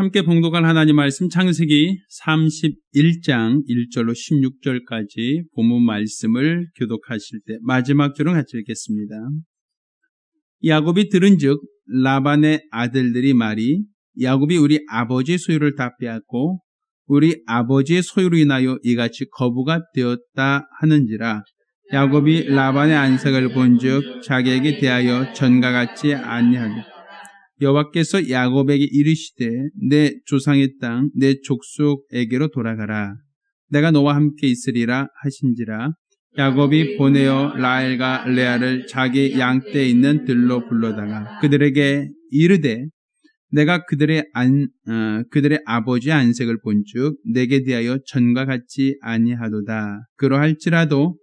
함께 봉독할 하나님 말씀 창세기 31장 1절로 16절까지 본문 말씀을 교독하실 때 마지막 줄은 같이 읽겠습니다. 야곱이 들은즉 라반의 아들들이 말이 야곱이 우리 아버지의 소유를 다 빼앗고 우리 아버지의 소유로 인하여 이같이 거부가 되었다 하는지라. 야곱이 라반의 안색을 본즉 자기에게 대하여 전과 같지 아니하니 여호와께서 야곱에게 이르시되 내 조상의 땅 내 족속에게로 돌아가라. 내가 너와 함께 있으리라 하신지라. 야곱이 보내어 라헬과 레아를 자기 양떼에 있는 들로 불러다가 그들에게 이르되 내가 그들의 아버지의 안색을 본즉 내게 대하여 전과 같지 아니하도다. 그러할지라도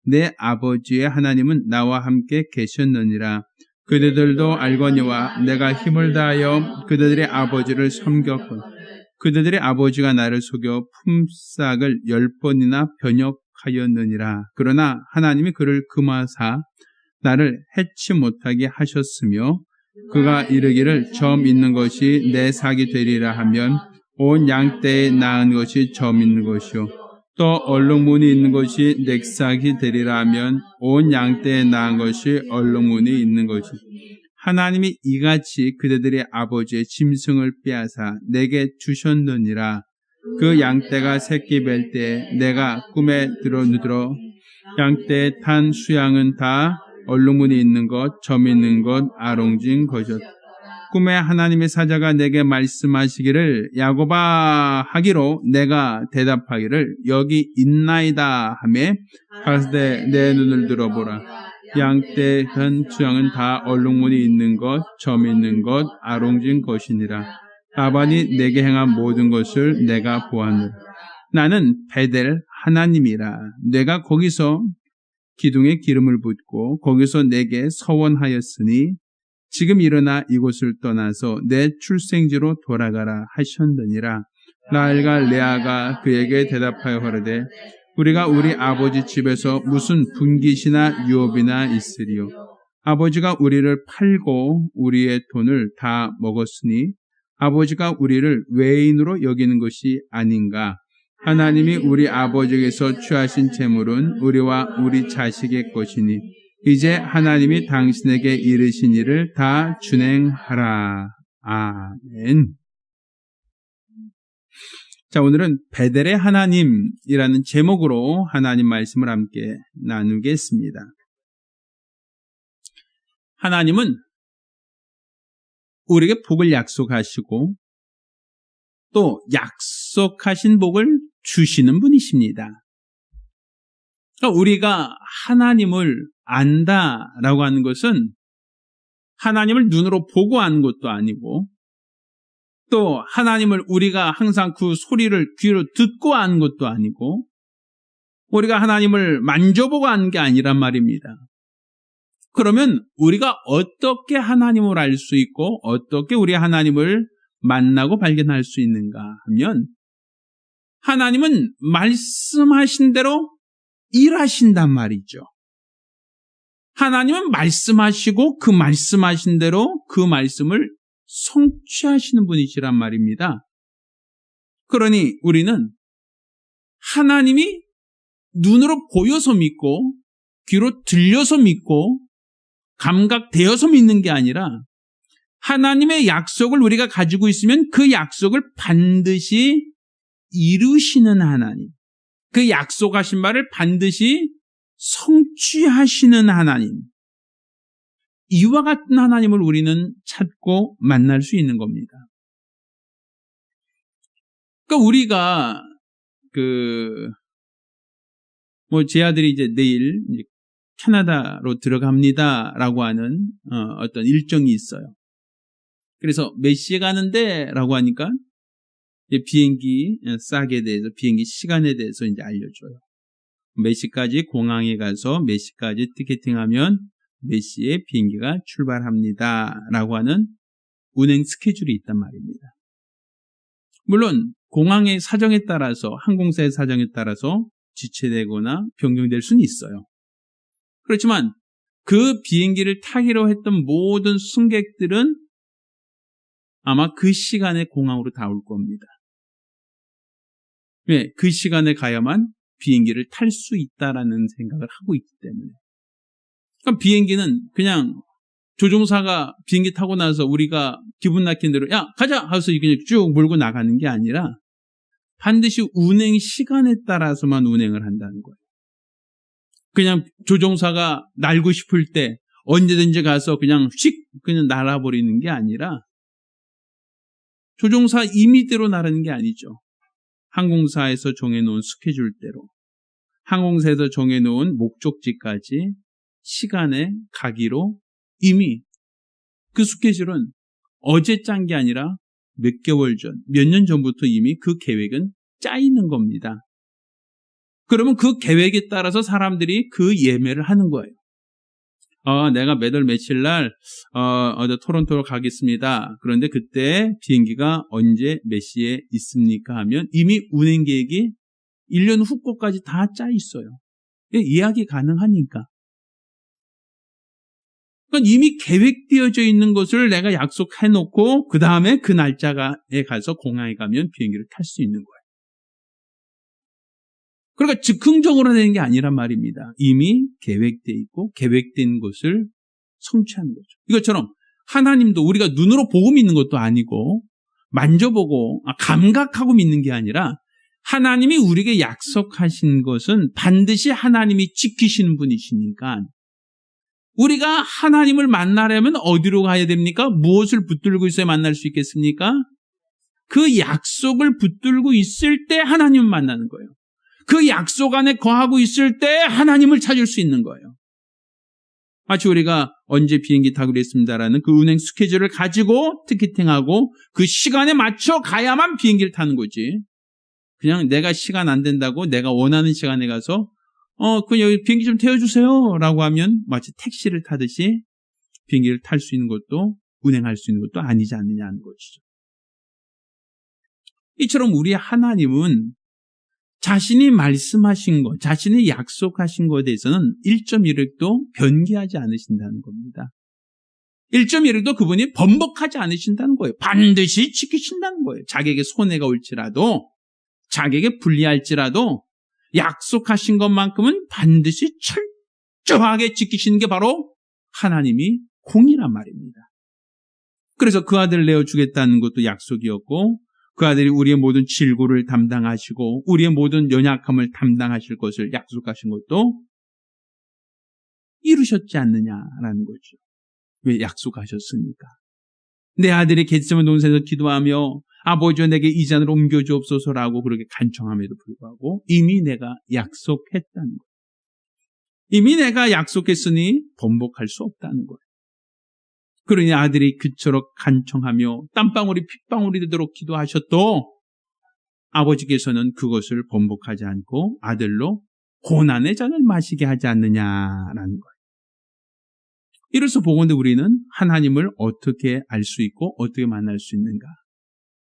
내 아버지의 하나님은 나와 함께 계셨느니라. 그들도 알거니와 내가 힘을 다하여 그들의 아버지를 섬겼고 그들의 아버지가 나를 속여 품삯을 10번이나 변역하였느니라. 그러나 하나님이 그를 금하사 나를 해치 못하게 하셨으며 그가 이르기를 점 있는 것이 내 삭이 되리라 하면 온 양떼에 낳은 것이 점 있는 것이요 또 얼룩무늬 있는 것이 내 삭이 되리라 하면 온 양떼에 낳은 것이 얼룩무늬 있는 것이. 하나님이 이같이 그들의 아버지의 짐승을 빼앗아 내게 주셨느니라. 그 양떼가 새끼 뵐 때 내가 꿈에 들어 양떼에 탄 수양은 다 얼룩무늬 있는 것, 점 있는 것, 아롱진 것이었다. 꿈에 하나님의 사자가 내게 말씀하시기를 야곱아 하기로 내가 대답하기를 여기 있나이다 하매 가라사대 내 눈을 들어보라. 양떼의 한 수양은 다 얼룩무늬 있는 것, 점 있는 것, 아롱진 것이니라. 라반이 내게 행한 모든 것을 내가 보았노라. 나는 베델 하나님이라. 내가 거기서 기둥에 기름을 붓고 거기서 내게 서원하였으니 지금 일어나 이곳을 떠나서 내 출생지로 돌아가라 하셨느니라. 라헬과 레아가 그에게 대답하여 가로되 우리가 우리 아버지 집에서 무슨 분깃이나 유업이나 있으리요. 아버지가 우리를 팔고 우리의 돈을 다 먹었으니 아버지가 우리를 외인으로 여기는 것이 아닌가. 하나님이 우리 아버지에게서 취하신 재물은 우리와 우리 자식의 것이니 이제 하나님이 당신에게 이르신 일을 다 준행하라. 아멘. 자, 오늘은 베델의 하나님이라는 제목으로 하나님 말씀을 함께 나누겠습니다. 하나님은 우리에게 복을 약속하시고 또 약속하신 복을 주시는 분이십니다. 그러니까 우리가 하나님을 안다라고 하는 것은 하나님을 눈으로 보고 아는 것도 아니고 또 하나님을 우리가 항상 그 소리를 귀로 듣고 아는 것도 아니고 우리가 하나님을 만져보고 아는 게 아니란 말입니다. 그러면 우리가 어떻게 하나님을 알 수 있고 어떻게 우리 하나님을 만나고 발견할 수 있는가 하면 하나님은 말씀하신 대로 일하신단 말이죠. 하나님은 말씀하시고 그 말씀하신 대로 그 말씀을 성취하시는 분이시란 말입니다. 그러니 우리는 하나님이 눈으로 보여서 믿고 귀로 들려서 믿고 감각되어서 믿는 게 아니라 하나님의 약속을 우리가 가지고 있으면 그 약속을 반드시 이루시는 하나님, 그 약속하신 바를 반드시 성취하시는 하나님, 이와 같은 하나님을 우리는 찾고 만날 수 있는 겁니다. 그러니까 우리가 제 아들이 이제 내일 캐나다로 들어갑니다라고 하는 어떤 일정이 있어요. 그래서 몇 시에 가는데 라고 하니까 비행기 싸게 대해서 비행기 시간에 대해서 이제 알려줘요. 몇 시까지 공항에 가서 몇 시까지 티켓팅하면 몇 시에 비행기가 출발합니다 라고 하는 운행 스케줄이 있단 말입니다. 물론 공항의 사정에 따라서 항공사의 사정에 따라서 지체되거나 변경될 수는 있어요. 그렇지만 그 비행기를 타기로 했던 모든 승객들은 아마 그 시간에 공항으로 다 올 겁니다. 왜? 그 시간에 가야만 비행기를 탈 수 있다라는 생각을 하고 있기 때문에. 그러니까 비행기는 그냥 조종사가 비행기 타고 나서 우리가 기분 나쁜 대로 야 가자 하면서 그냥 쭉 몰고 나가는 게 아니라 반드시 운행 시간에 따라서만 운행을 한다는 거예요. 그냥 조종사가 날고 싶을 때 언제든지 가서 그냥 휙 그냥 날아버리는 게 아니라 조종사 임의대로 나르는 게 아니죠. 항공사에서 정해놓은 스케줄대로 항공사에서 정해놓은 목적지까지 시간에 가기로 이미 그 스케줄은 어제 짠 게 아니라 몇 개월 전, 몇 년 전부터 이미 그 계획은 짜 있는 겁니다. 그러면 그 계획에 따라서 사람들이 그 예매를 하는 거예요. 내가 몇 월 며칠 날 토론토로 가겠습니다. 그런데 그때 비행기가 언제 몇 시에 있습니까? 하면 이미 운행 계획이 1년 후 거까지 다 짜 있어요. 예약이 가능하니까. 그러니까 이미 계획되어져 있는 것을 내가 약속해놓고 그 다음에 그 날짜에 가서 공항에 가면 비행기를 탈 수 있는 거예요. 그러니까 즉흥적으로 되는 게 아니란 말입니다. 이미 계획되어 있고 계획된 것을 성취하는 거죠. 이것처럼 하나님도 우리가 눈으로 보고 믿는 것도 아니고 만져보고 감각하고 믿는 게 아니라 하나님이 우리에게 약속하신 것은 반드시 하나님이 지키시는 분이시니까 우리가 하나님을 만나려면 어디로 가야 됩니까? 무엇을 붙들고 있어야 만날 수 있겠습니까? 그 약속을 붙들고 있을 때 하나님을 만나는 거예요. 그 약속 안에 거하고 있을 때 하나님을 찾을 수 있는 거예요. 마치 우리가 언제 비행기 타기로 했습니다라는 그 운행 스케줄을 가지고 티켓팅하고 그 시간에 맞춰 가야만 비행기를 타는 거지. 그냥 내가 시간 안 된다고 내가 원하는 시간에 가서 그냥 여기 비행기 좀 태워주세요 라고 하면 마치 택시를 타듯이 비행기를 탈 수 있는 것도 운행할 수 있는 것도 아니지 않느냐는 것이죠. 이처럼 우리 하나님은 자신이 말씀하신 것, 자신이 약속하신 것에 대해서는 1.1획도 변개하지 않으신다는 겁니다. 1.1획도 그분이 번복하지 않으신다는 거예요. 반드시 지키신다는 거예요. 자기에게 손해가 올지라도, 자기에게 불리할지라도 약속하신 것만큼은 반드시 철저하게 지키시는 게 바로 하나님이 공이란 말입니다. 그래서 그 아들을 내어주겠다는 것도 약속이었고 그 아들이 우리의 모든 질고를 담당하시고 우리의 모든 연약함을 담당하실 것을 약속하신 것도 이루셨지 않느냐라는 거죠. 왜 약속하셨습니까? 내 아들이 겟세마네 논산에서 기도하며 아버지와 내게 이 잔을 옮겨주옵소서라고 그렇게 간청함에도 불구하고 이미 내가 약속했다는 거예요. 이미 내가 약속했으니 번복할 수 없다는 거예요. 그러니 아들이 그처럼 간청하며 땀방울이 핏방울이 되도록 기도하셨도 아버지께서는 그것을 번복하지 않고 아들로 고난의 잔을 마시게 하지 않느냐라는 거예요. 이로써 보건대 우리는 하나님을 어떻게 알 수 있고 어떻게 만날 수 있는가?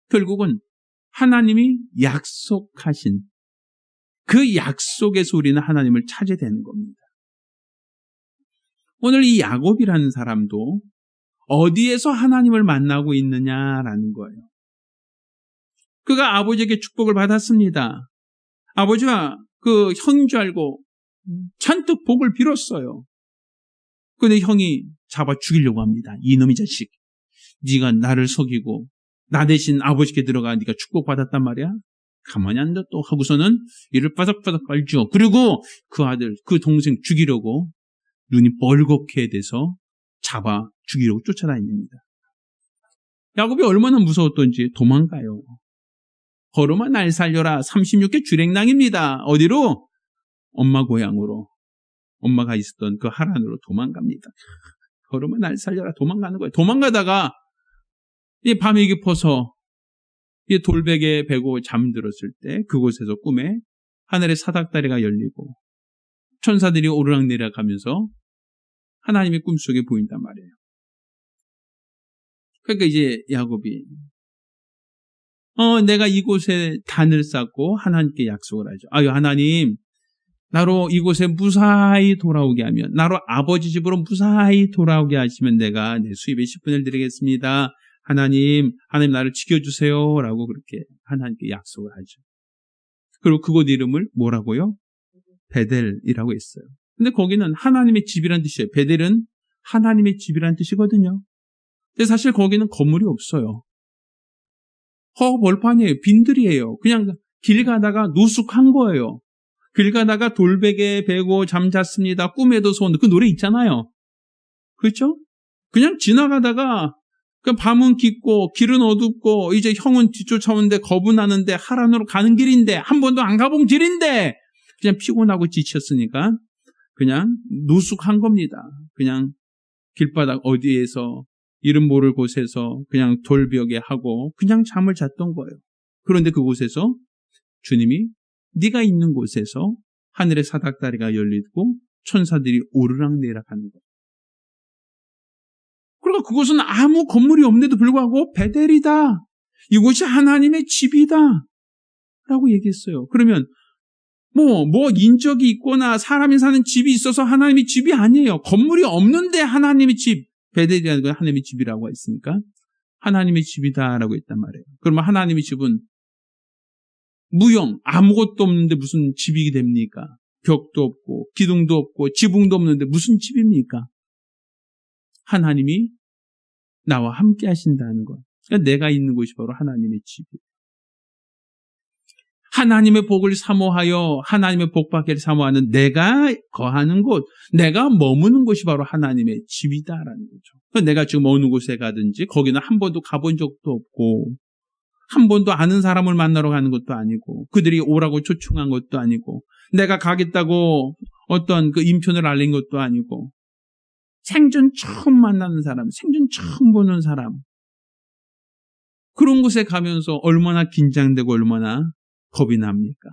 결국은 하나님이 약속하신 그 약속에서 우리는 하나님을 찾게 되는 겁니다. 오늘 이 야곱이라는 사람도 어디에서 하나님을 만나고 있느냐라는 거예요. 그가 아버지에게 축복을 받았습니다. 아버지가 그 형인 줄 알고 잔뜩 복을 빌었어요. 그런데 형이 잡아 죽이려고 합니다. 이놈의 자식, 네가 나를 속이고 나 대신 아버지께 들어가 네가 축복받았단 말이야? 가만히 안 둬 또 하고서는 이를 바닥바닥 깔죠. 그리고 그 아들, 그 동생 죽이려고 눈이 벌겋게 돼서 잡아 죽이려고 쫓아다닙니다. 야곱이 얼마나 무서웠던지 도망가요. 걸음아 날 살려라. 36개 주랭랑입니다. 어디로? 엄마 고향으로. 엄마가 있었던 그 하란으로 도망갑니다. 걸음아 날 살려라. 도망가는 거예요. 도망가다가 이 밤이 깊어서 이 돌베개에 베고 잠들었을 때 그곳에서 꿈에 하늘의 사닥다리가 열리고 천사들이 오르락내리락 하면서 하나님의 꿈속에 보인단 말이에요. 그러니까 이제 야곱이 내가 이곳에 단을 쌓고 하나님께 약속을 하죠. 아유 하나님, 나로 이곳에 무사히 돌아오게 하면, 나로 아버지 집으로 무사히 돌아오게 하시면 내가 내 수입의 10분을 드리겠습니다. 하나님 나를 지켜주세요 라고 그렇게 하나님께 약속을 하죠. 그리고 그곳 이름을 뭐라고요? 베델이라고 했어요. 근데 거기는 하나님의 집이란 뜻이에요. 베델은 하나님의 집이란 뜻이거든요. 근데 사실 거기는 건물이 없어요. 벌판이에요. 빈들이에요. 그냥 길 가다가 노숙한 거예요. 길 가다가 돌베개 베고 잠잤습니다. 꿈에도 소원. 그 노래 있잖아요. 그렇죠? 그냥 지나가다가 밤은 깊고 길은 어둡고 이제 형은 뒤쫓아오는데 겁은 나는데 하란으로 가는 길인데 한 번도 안 가본 길인데 그냥 피곤하고 지쳤으니까 그냥 노숙한 겁니다. 그냥 길바닥 어디에서 이름 모를 곳에서 그냥 돌벽에 하고 그냥 잠을 잤던 거예요. 그런데 그곳에서 주님이 네가 있는 곳에서 하늘의 사닥다리가 열리고 천사들이 오르락내리락 하는 거예요. 그러니까 그곳은 아무 건물이 없는데도 불구하고 베델이다. 이곳이 하나님의 집이다. 라고 얘기했어요. 그러면 뭐 인적이 있거나 사람이 사는 집이 있어서 하나님의 집이 아니에요. 건물이 없는데 하나님의 집, 베델이라는 건 하나님의 집이라고 했으니까 하나님의 집이다라고 했단 말이에요. 그러면 하나님의 집은 무용, 아무것도 없는데 무슨 집이 됩니까? 벽도 없고 기둥도 없고 지붕도 없는데 무슨 집입니까? 하나님이 나와 함께 하신다는 것. 그러니까 내가 있는 곳이 바로 하나님의 집이에요. 하나님의 복을 사모하여 하나님의 복받기를 사모하는 내가 거하는 곳, 내가 머무는 곳이 바로 하나님의 집이다라는 거죠. 그러니까 내가 지금 어느 곳에 가든지 거기는 한 번도 가본 적도 없고 한 번도 아는 사람을 만나러 가는 것도 아니고 그들이 오라고 초청한 것도 아니고 내가 가겠다고 어떤 그 인편을 알린 것도 아니고 생전 처음 만나는 사람, 생전 처음 보는 사람 그런 곳에 가면서 얼마나 긴장되고 얼마나 겁이 납니까?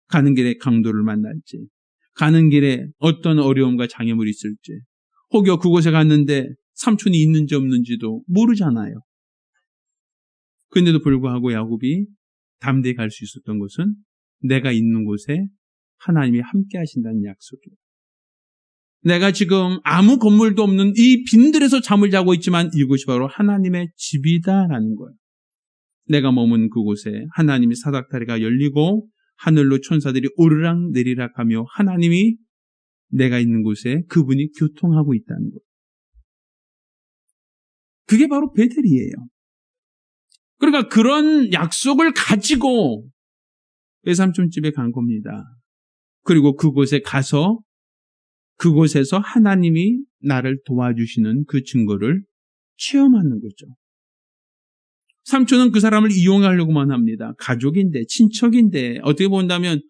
가는 길에 강도를 만날지, 가는 길에 어떤 어려움과 장애물이 있을지, 혹여 그곳에 갔는데 삼촌이 있는지 없는지도 모르잖아요. 그런데도 불구하고 야곱이 담대히 갈 수 있었던 것은 내가 있는 곳에 하나님이 함께 하신다는 약속이에요. 내가 지금 아무 건물도 없는 이 빈들에서 잠을 자고 있지만 이곳이 바로 하나님의 집이다라는 거예요. 내가 머문 그곳에 하나님의 사닥다리가 열리고 하늘로 천사들이 오르락 내리락 하며 하나님이 내가 있는 곳에 그분이 교통하고 있다는 거예요. 그게 바로 베델이에요. 그러니까 그런 약속을 가지고 외삼촌 집에 간 겁니다. 그리고 그곳에 가서 그곳에서 하나님이 나를 도와주시는 그 증거를 체험하는 거죠. 삼촌은 그 사람을 이용하려고만 합니다. 가족인데, 친척인데, 어떻게 본다면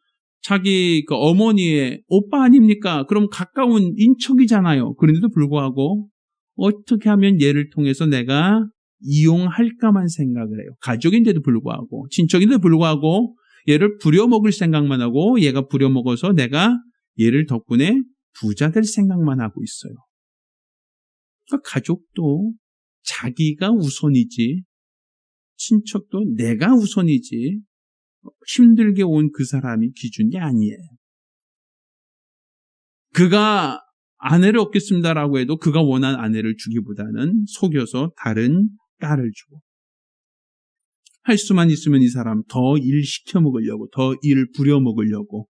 자기 그 어머니의 오빠 아닙니까? 그럼 가까운 인척이잖아요. 그런데도 불구하고 어떻게 하면 얘를 통해서 내가 이용할까만 생각을 해요. 가족인데도 불구하고, 친척인데도 불구하고 얘를 부려먹을 생각만 하고 얘가 부려먹어서 내가 얘를 덕분에 부자 될 생각만 하고 있어요. 그러니까 가족도 자기가 우선이지 친척도 내가 우선이지 힘들게 온 그 사람이 기준이 아니에요. 그가 아내를 얻겠습니다라고 해도 그가 원한 아내를 주기보다는 속여서 다른 딸을 주고 할 수만 있으면 이 사람 더 일 시켜먹으려고 더 일 부려먹으려고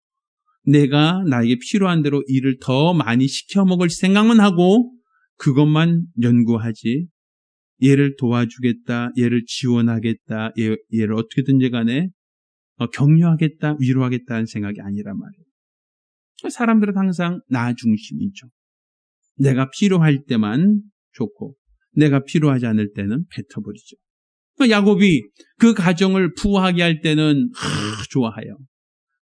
내가 나에게 필요한 대로 일을 더 많이 시켜먹을 생각만 하고 그것만 연구하지 얘를 도와주겠다, 얘를 지원하겠다, 얘를 어떻게든지 간에 격려하겠다, 위로하겠다는 생각이 아니란 말이에요. 사람들은 항상 나 중심이죠. 내가 필요할 때만 좋고 내가 필요하지 않을 때는 뱉어버리죠. 야곱이 그 가정을 부하게 할 때는 좋아해요.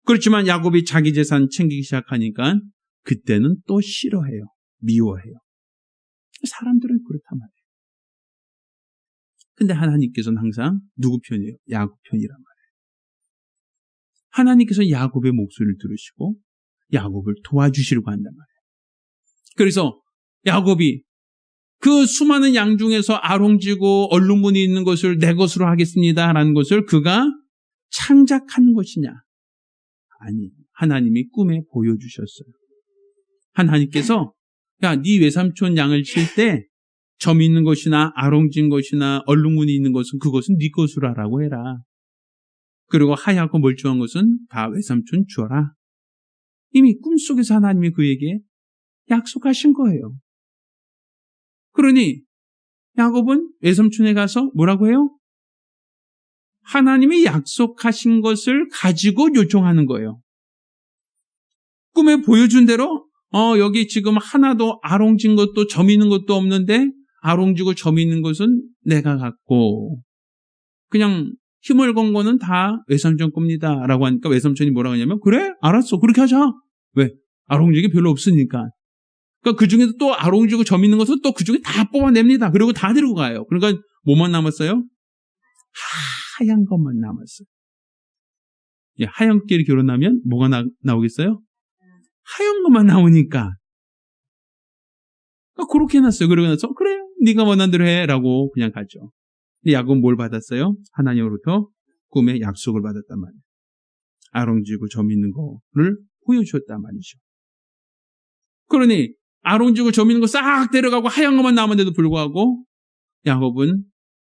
그렇지만 야곱이 자기 재산 챙기기 시작하니까 그때는 또 싫어해요. 미워해요. 사람들은 그렇단 말이에요. 근데 하나님께서는 항상 누구 편이에요? 야곱 편이란 말이에요. 하나님께서 야곱의 목소리를 들으시고 야곱을 도와주시려고 한단 말이에요. 그래서 야곱이 그 수많은 양 중에서 아롱지고 얼룩무늬 있는 것을 내 것으로 하겠습니다라는 것을 그가 창작한 것이냐? 아니, 하나님이 꿈에 보여주셨어요. 하나님께서 야, 네 외삼촌 양을 칠 때 점이 있는 것이나 아롱진 것이나 얼룩무늬 있는 것은 그것은 네 것으로 하라고 해라. 그리고 하얗고 멀쩡한 것은 다 외삼촌 주어라. 이미 꿈속에서 하나님이 그에게 약속하신 거예요. 그러니 야곱은 외삼촌에 가서 뭐라고 해요? 하나님이 약속하신 것을 가지고 요청하는 거예요. 꿈에 보여준 대로 여기 지금 하나도 아롱진 것도 점 있는 것도 없는데 아롱지고 점 있는 것은 내가 갖고 그냥 힘을 건 거는 다 외삼촌 겁니다 라고 하니까 외삼촌이 뭐라고 하냐면 그래? 알았어. 그렇게 하자. 왜? 아롱지기 별로 없으니까. 그러니까 그 중에도 또 아롱지고 점 있는 것은 또 그 중에 다 뽑아냅니다. 그리고 다 데리고 가요. 그러니까 뭐만 남았어요? 하얀 것만 남았어요. 예, 하얀끼리 결혼하면 뭐가 나오겠어요? 하얀 것만 나오니까. 그러니까 그렇게 해놨어요. 그러고 나서 그래 네가 원하는 대로 해라고 그냥 가죠. 근데 야곱은 뭘 받았어요? 하나님으로부터 꿈에 약속을 받았단 말이에요. 아롱지고 점 있는 거를 보여주었단 말이죠. 그러니 아롱지고 점 있는 거 싹 데려가고 하얀 것만 남았는데도 불구하고 야곱은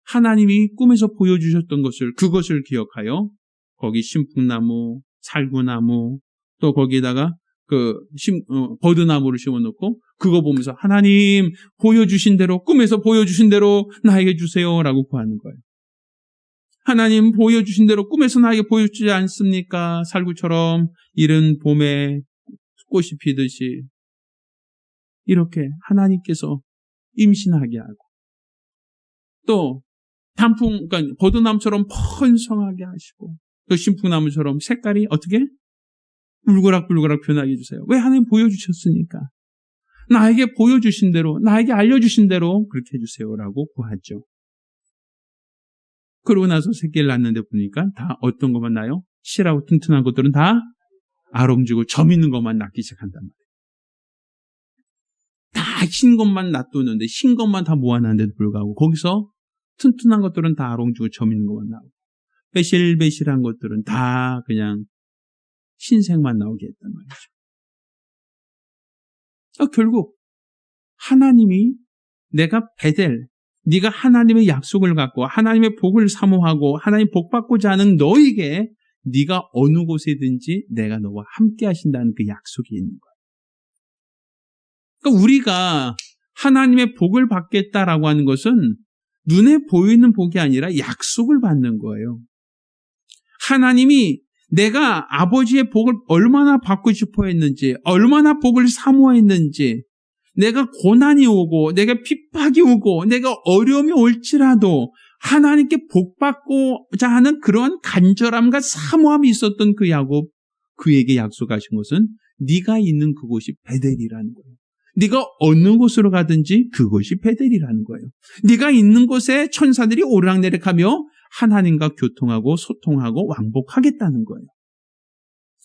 하나님이 꿈에서 보여주셨던 그것을 기억하여 거기 신풍나무, 살구나무, 또 거기에다가 버드나무를 심어놓고 그거 보면서 하나님 보여주신 대로 꿈에서 보여주신 대로 나에게 주세요라고 구하는 거예요. 하나님 보여주신 대로 꿈에서 나에게 보여주지 않습니까? 살구처럼 이른 봄에 꽃이 피듯이 이렇게 하나님께서 임신하게 하고 또 단풍, 그러니까 버드나무처럼 번성하게 하시고 또 신풍나무처럼 색깔이 어떻게? 울그락불그락 변하게 해주세요. 왜? 하나님 보여주셨으니까. 나에게 보여주신 대로, 나에게 알려주신 대로 그렇게 해주세요라고 구하죠. 그러고 나서 새끼를 낳는데 보니까 다 어떤 것만 나요? 실하고 튼튼한 것들은 다 아롱지고 점 있는 것만 낳기 시작한단 말이에요. 다 흰 것만 놔두는데 흰 것만 다 모아놨는데도 불구하고 거기서 튼튼한 것들은 다 아롱지고 점 있는 것만 나오고 배실배실한 것들은 다 그냥 흰색만 나오게 했단 말이죠. 결국 하나님이 내가 베델, 네가 하나님의 약속을 갖고 하나님의 복을 사모하고 하나님 복 받고자 하는 너에게 네가 어느 곳에든지 내가 너와 함께 하신다는 그 약속이 있는 거예요. 그러니까 우리가 하나님의 복을 받겠다라고 하는 것은 눈에 보이는 복이 아니라 약속을 받는 거예요. 하나님이 내가 아버지의 복을 얼마나 받고 싶어 했는지, 얼마나 복을 사모했는지, 내가 고난이 오고, 내가 핍박이 오고, 내가 어려움이 올지라도 하나님께 복받고자 하는 그런 간절함과 사모함이 있었던 그 야곱, 그에게 약속하신 것은 네가 있는 그곳이 베델이라는 거예요. 네가 어느 곳으로 가든지 그곳이 베델이라는 거예요. 네가 있는 곳에 천사들이 오르락내리락하며 하나님과 교통하고 소통하고 왕복하겠다는 거예요.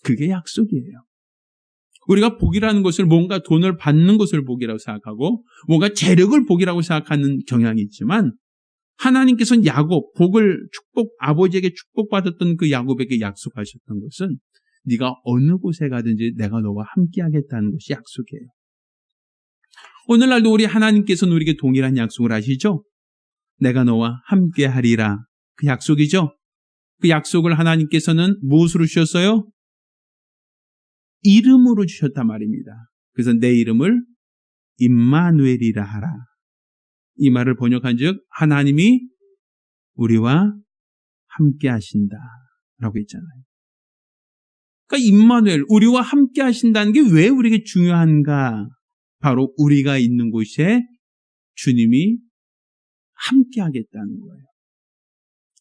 그게 약속이에요. 우리가 복이라는 것을 뭔가 돈을 받는 것을 복이라고 생각하고 뭔가 재력을 복이라고 생각하는 경향이 있지만 하나님께서는 야곱, 아버지에게 축복받았던 그 야곱에게 약속하셨던 것은 네가 어느 곳에 가든지 내가 너와 함께 하겠다는 것이 약속이에요. 오늘날도 우리 하나님께서는 우리에게 동일한 약속을 하시죠? 내가 너와 함께 하리라. 그 약속이죠? 그 약속을 하나님께서는 무엇으로 주셨어요? 이름으로 주셨단 말입니다. 그래서 내 이름을 임마누엘이라 하라. 이 말을 번역한 즉 하나님이 우리와 함께 하신다 라고 했잖아요. 그러니까 임마누엘, 우리와 함께 하신다는 게 왜 우리에게 중요한가? 바로 우리가 있는 곳에 주님이 함께 하겠다는 거예요.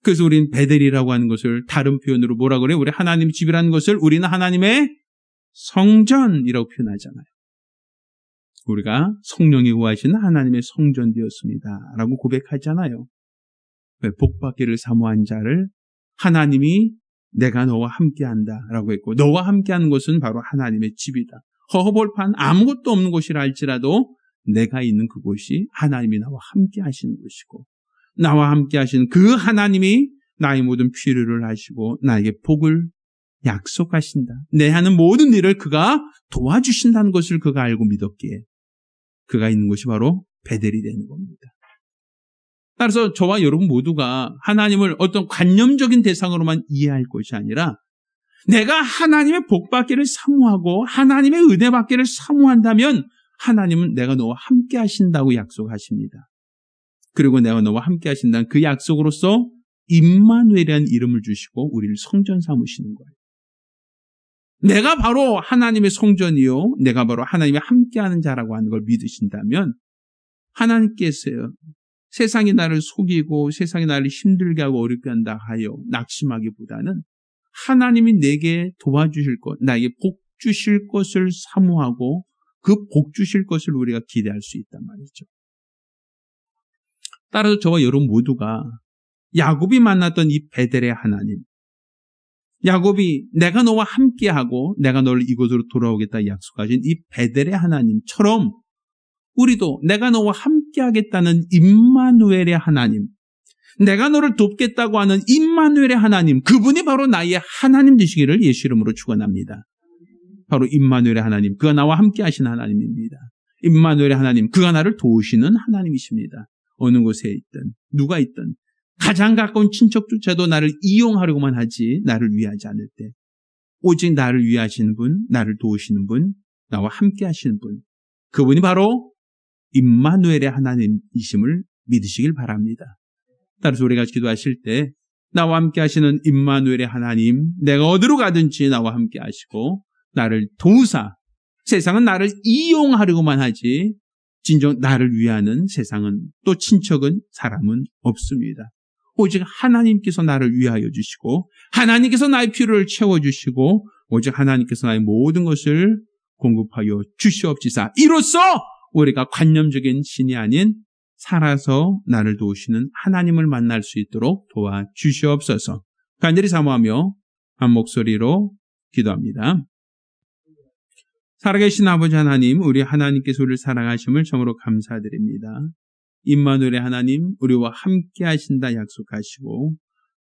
그래서 우리는 베델이라고 하는 것을 다른 표현으로 뭐라고 그래요? 우리 하나님 집이라는 것을 우리는 하나님의 성전이라고 표현하잖아요. 우리가 성령이 거하시는 하나님의 성전 되었습니다 라고 고백하잖아요. 왜? 복받기를 사모한 자를 하나님이 내가 너와 함께한다 라고 했고 너와 함께하는 것은 바로 하나님의 집이다. 허허벌판 아무것도 없는 곳이라 할지라도 내가 있는 그곳이 하나님이 나와 함께 하시는 곳이고 나와 함께 하시는 그 하나님이 나의 모든 필요를 하시고 나에게 복을 약속하신다. 내 하는 모든 일을 그가 도와주신다는 것을 그가 알고 믿었기에 그가 있는 곳이 바로 베델이 되는 겁니다. 따라서 저와 여러분 모두가 하나님을 어떤 관념적인 대상으로만 이해할 것이 아니라 내가 하나님의 복받기를 사모하고 하나님의 은혜받기를 사모한다면 하나님은 내가 너와 함께 하신다고 약속하십니다. 그리고 내가 너와 함께 하신다는 그 약속으로서 임마누엘이라는 이름을 주시고 우리를 성전 삼으시는 거예요. 내가 바로 하나님의 성전이요, 내가 바로 하나님의 함께하는 자라고 하는 걸 믿으신다면 하나님께서요, 세상이 나를 속이고 세상이 나를 힘들게 하고 어렵게 한다 하여 낙심하기보다는 하나님이 내게 도와주실 것, 나에게 복 주실 것을 사모하고 그 복 주실 것을 우리가 기대할 수 있단 말이죠. 따라서 저와 여러분 모두가 야곱이 만났던 이 베델의 하나님, 야곱이 내가 너와 함께하고 내가 너를 이곳으로 돌아오겠다 약속하신 이 베델의 하나님처럼 우리도 내가 너와 함께하겠다는 임마누엘의 하나님, 내가 너를 돕겠다고 하는 임마누엘의 하나님, 그분이 바로 나의 하나님 되시기를 예수 이름으로 축원합니다. 바로 임마누엘의 하나님, 그가 나와 함께 하신 하나님입니다. 임마누엘의 하나님, 그가 나를 도우시는 하나님이십니다. 어느 곳에 있든 누가 있든 가장 가까운 친척조차도 나를 이용하려고만 하지 나를 위하지 않을 때 오직 나를 위하시는 분, 나를 도우시는 분, 나와 함께 하시는 분, 그분이 바로 임마누엘의 하나님이심을 믿으시길 바랍니다. 따라서 우리가 기도하실 때 나와 함께 하시는 임마누엘의 하나님, 내가 어디로 가든지 나와 함께 하시고 나를 도우사, 세상은 나를 이용하려고만 하지 진정 나를 위하는 세상은 또 친척은 사람은 없습니다. 오직 하나님께서 나를 위하여 주시고 하나님께서 나의 필요를 채워주시고 오직 하나님께서 나의 모든 것을 공급하여 주시옵시사. 이로써 우리가 관념적인 신이 아닌 살아서 나를 도우시는 하나님을 만날 수 있도록 도와주시옵소서. 간절히 사모하며 한 목소리로 기도합니다. 살아계신 아버지 하나님, 우리 하나님께서 우리를 사랑하심을 참으로 감사드립니다. 임마누엘의 하나님, 우리와 함께 하신다 약속하시고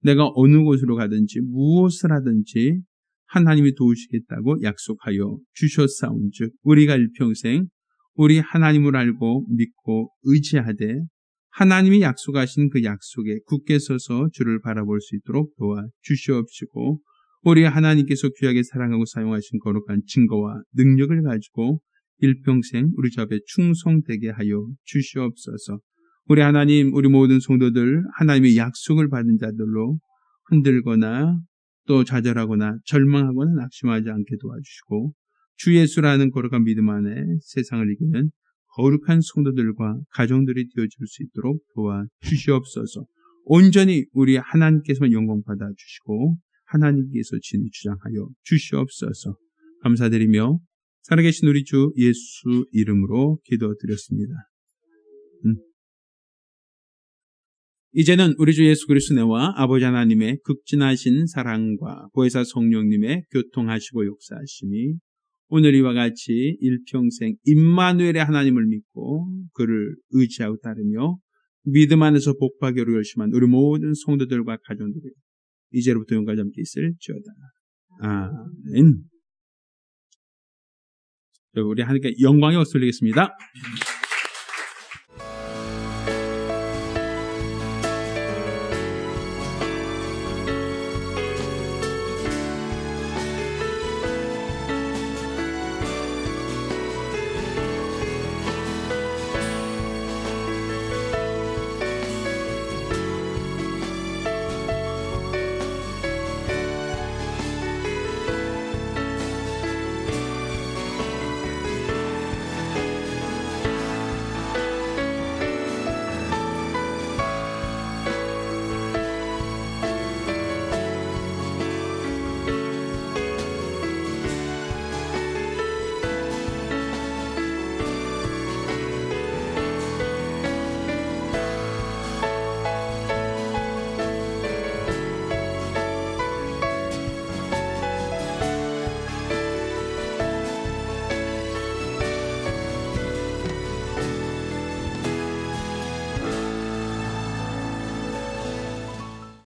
내가 어느 곳으로 가든지 무엇을 하든지 하나님이 도우시겠다고 약속하여 주셨사온즉 우리가 일평생 우리 하나님을 알고 믿고 의지하되 하나님이 약속하신 그 약속에 굳게 서서 주를 바라볼 수 있도록 도와주시옵시고 우리 하나님께서 귀하게 사랑하고 사용하신 거룩한 증거와 능력을 가지고 일평생 우리 주 앞에 충성되게 하여 주시옵소서. 우리 하나님, 우리 모든 성도들 하나님의 약속을 받은 자들로 흔들거나 또 좌절하거나 절망하거나 낙심하지 않게 도와주시고 주 예수라는 거룩한 믿음 안에 세상을 이기는 거룩한 성도들과 가정들이 되어줄 수 있도록 도와주시옵소서. 온전히 우리 하나님께서만 영광 받아주시고 하나님께서 진히 주장하여 주시옵소서. 감사드리며 살아계신 우리 주 예수 이름으로 기도드렸습니다. 이제는 우리 주 예수 그리스도의 은혜와 아버지 하나님의 극진하신 사랑과 보혜사 성령님의 교통하시고 역사하심이 오늘 이와 같이 일평생 임마누엘의 하나님을 믿고 그를 의지하고 따르며 믿음 안에서 복받기로 열심한 우리 모든 성도들과 가정들이 이제로부터 영원까지 함께 있을지어다. 아멘. 우리 하나님께 영광에 올리겠습니다.